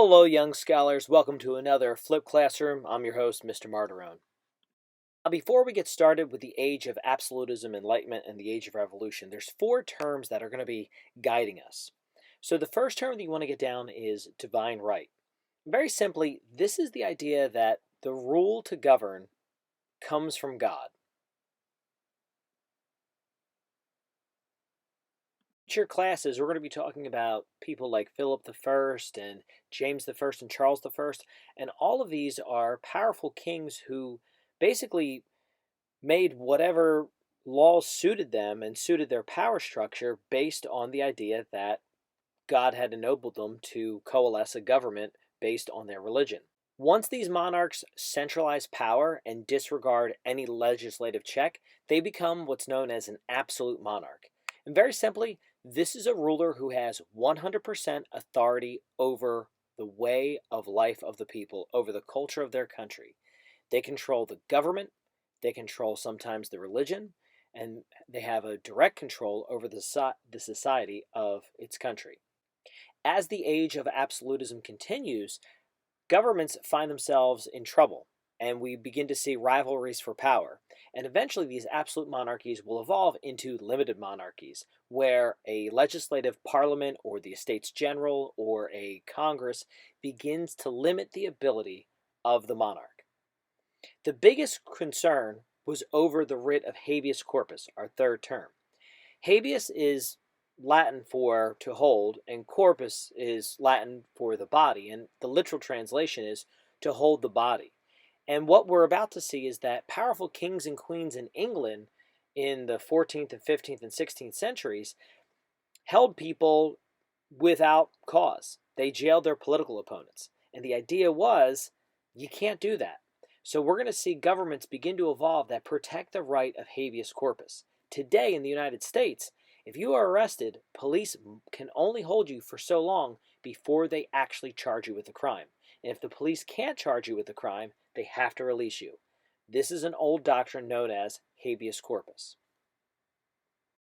Hello, young scholars. Welcome to another Flip Classroom. I'm your host, Mr. Martirone. Now, before we get started with the Age of Absolutism, Enlightenment, and the Age of Revolution, there's four terms that are going to be guiding us. So the first term that you want to get down is divine right. Very simply, this is the idea that the rule to govern comes from God. Future classes, we're going to be talking about people like Philip the First and James the First and Charles the First, and all of these are powerful kings who basically made whatever laws suited them and suited their power structure based on the idea that God had ennobled them to coalesce a government based on their religion. Once these monarchs centralize power and disregard any legislative check, they become what's known as an absolute monarch. And very simply, this is a ruler who has 100% authority over the way of life of the people, over the culture of their country. They control the government, they control sometimes the religion, and they have a direct control over the society of its country. As the age of absolutism continues, governments find themselves in trouble, and we begin to see rivalries for power. And eventually, these absolute monarchies will evolve into limited monarchies, where a legislative parliament or the Estates General or a Congress begins to limit the ability of the monarch. The biggest concern was over the writ of habeas corpus, our third term. Habeas is Latin for to hold, and corpus is Latin for the body, and the literal translation is to hold the body. And what we're about to see is that powerful kings and queens in England in the 14th and 15th and 16th centuries held people without cause. They jailed their political opponents. And the idea was you can't do that. So we're going to see governments begin to evolve that protect the right of habeas corpus. Today in the United States, if you are arrested, police can only hold you for so long before they actually charge you with a crime. And if the police can't charge you with a crime, they have to release you. This is an old doctrine known as habeas corpus.